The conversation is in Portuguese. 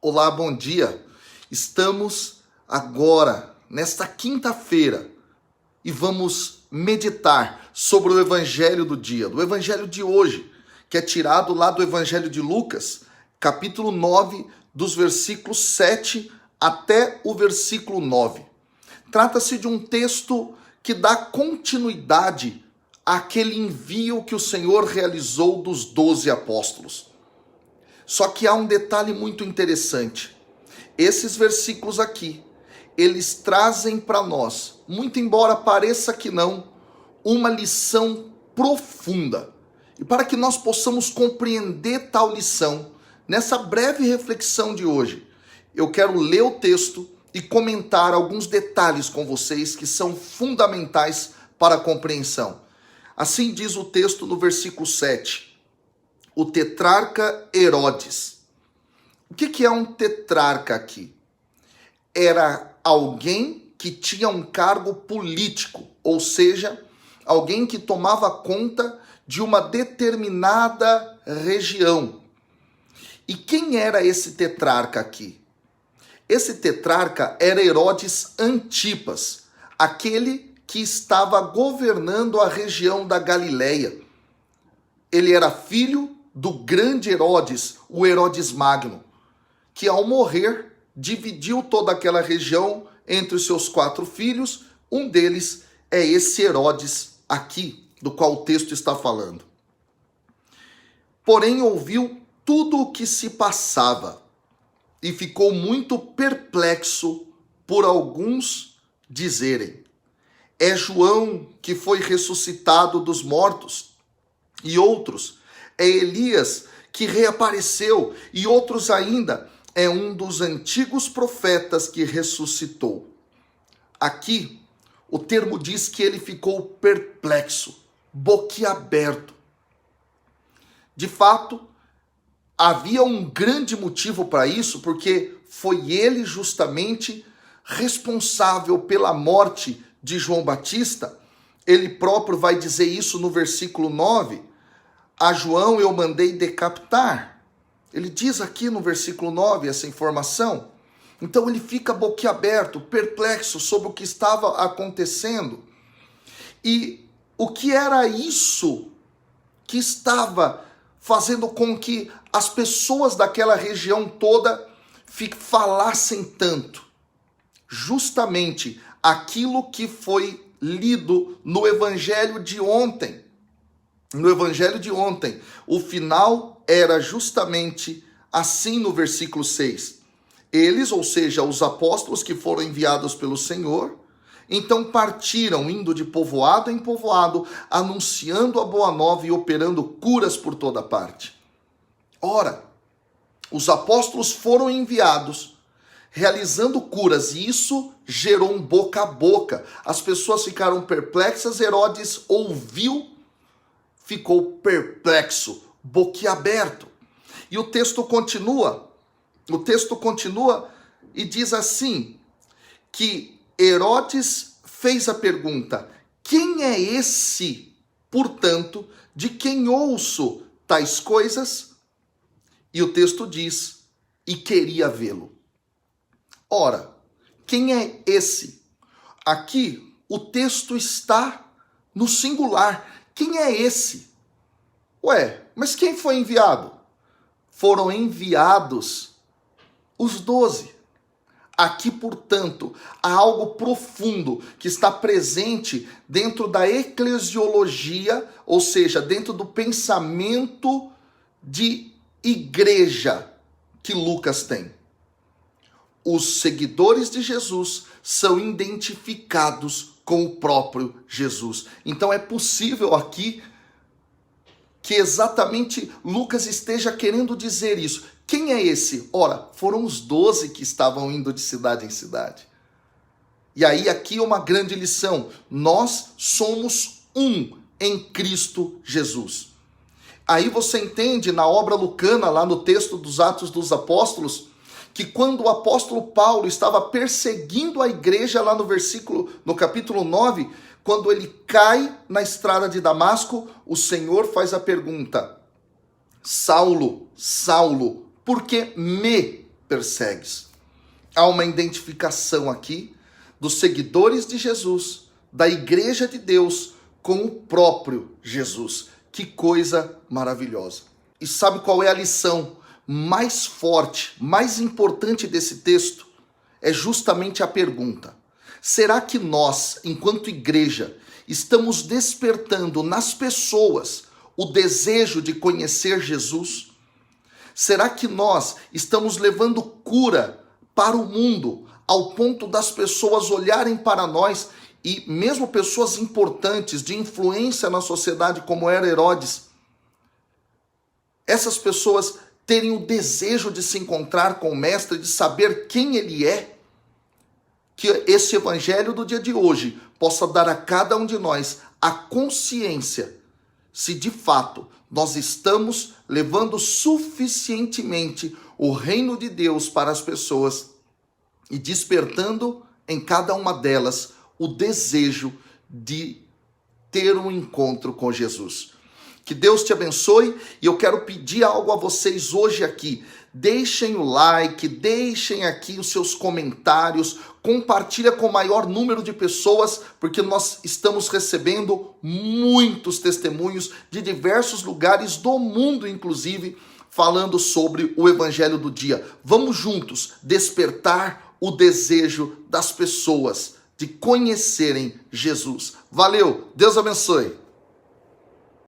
Olá, bom dia. Estamos agora, nesta quinta-feira, e vamos meditar sobre o Evangelho do dia, do Evangelho de hoje, que é tirado lá do Evangelho de Lucas, capítulo 9, dos versículos 7 até o versículo 9. Trata-se de um texto que dá continuidade àquele envio que o Senhor realizou dos 12 apóstolos. Só que há um detalhe muito interessante. Esses versículos aqui, eles trazem para nós, muito embora pareça que não, uma lição profunda. E para que nós possamos compreender tal lição, nessa breve reflexão de hoje, eu quero ler o texto e comentar alguns detalhes com vocês que são fundamentais para a compreensão. Assim diz o texto no versículo 7. O tetrarca Herodes. O que é um tetrarca aqui? Era alguém que tinha um cargo político, ou seja, alguém que tomava conta de uma determinada região. E quem era esse tetrarca aqui? Esse tetrarca era Herodes Antipas, aquele que estava governando a região da Galileia. Ele era filho do grande Herodes, o Herodes Magno, que ao morrer dividiu toda aquela região entre os seus 4 filhos. Um deles é esse Herodes aqui, do qual o texto está falando. Porém, ouviu tudo o que se passava e ficou muito perplexo por alguns dizerem: é João que foi ressuscitado dos mortos, e outros: é Elias que reapareceu, e outros ainda: é um dos antigos profetas que ressuscitou. Aqui, o termo diz que ele ficou perplexo, boquiaberto. De fato, havia um grande motivo para isso, porque foi ele justamente responsável pela morte de João Batista. Ele próprio vai dizer isso no versículo 9. A João eu mandei decapitar. Ele diz aqui no versículo 9 essa informação. Então ele fica boquiaberto, perplexo sobre o que estava acontecendo. E o que era isso que estava fazendo com que as pessoas daquela região toda falassem tanto? Justamente aquilo que foi lido no Evangelho de ontem. No Evangelho de ontem, o final era justamente assim no versículo 6. Eles, ou seja, os apóstolos que foram enviados pelo Senhor, então partiram, indo de povoado em povoado, anunciando a boa nova e operando curas por toda parte. Ora, os apóstolos foram enviados, realizando curas, e isso gerou um boca a boca. As pessoas ficaram perplexas, Herodes ouviu, ficou perplexo, boquiaberto. E o texto continua e diz assim, que Herodes fez a pergunta: quem é esse, portanto, de quem ouço tais coisas? E o texto diz, e queria vê-lo. Ora, quem é esse? Aqui o texto está no singular. Quem é esse? Ué, mas quem foi enviado? Foram enviados os 12. Aqui, portanto, há algo profundo que está presente dentro da eclesiologia, ou seja, dentro do pensamento de igreja que Lucas tem. Os seguidores de Jesus são identificados com o próprio Jesus. Então é possível aqui que exatamente Lucas esteja querendo dizer isso. Quem é esse? Ora, foram os 12 que estavam indo de cidade em cidade. E aí aqui uma grande lição. Nós somos um em Cristo Jesus. Aí você entende na obra lucana, lá no texto dos Atos dos Apóstolos, que quando o apóstolo Paulo estava perseguindo a igreja lá no capítulo 9, quando ele cai na estrada de Damasco, o Senhor faz a pergunta: Saulo, Saulo, por que me persegues. Há uma identificação aqui dos seguidores de Jesus, da igreja de Deus, com o próprio Jesus. Que coisa maravilhosa. E sabe qual é a lição mais forte, mais importante desse texto? É justamente a pergunta: será que nós, enquanto igreja, estamos despertando nas pessoas o desejo de conhecer Jesus? Será que nós estamos levando cura para o mundo, ao ponto das pessoas olharem para nós, e mesmo pessoas importantes, de influência na sociedade, como era Herodes, essas pessoas terem o desejo de se encontrar com o Mestre, de saber quem ele é? Que esse evangelho do dia de hoje possa dar a cada um de nós a consciência se de fato nós estamos levando suficientemente o reino de Deus para as pessoas e despertando em cada uma delas o desejo de ter um encontro com Jesus. Que Deus te abençoe, e eu quero pedir algo a vocês hoje aqui. Deixem o like, deixem aqui os seus comentários, compartilha com o maior número de pessoas, porque nós estamos recebendo muitos testemunhos de diversos lugares do mundo, inclusive, falando sobre o evangelho do dia. Vamos juntos despertar o desejo das pessoas de conhecerem Jesus. Valeu, Deus abençoe.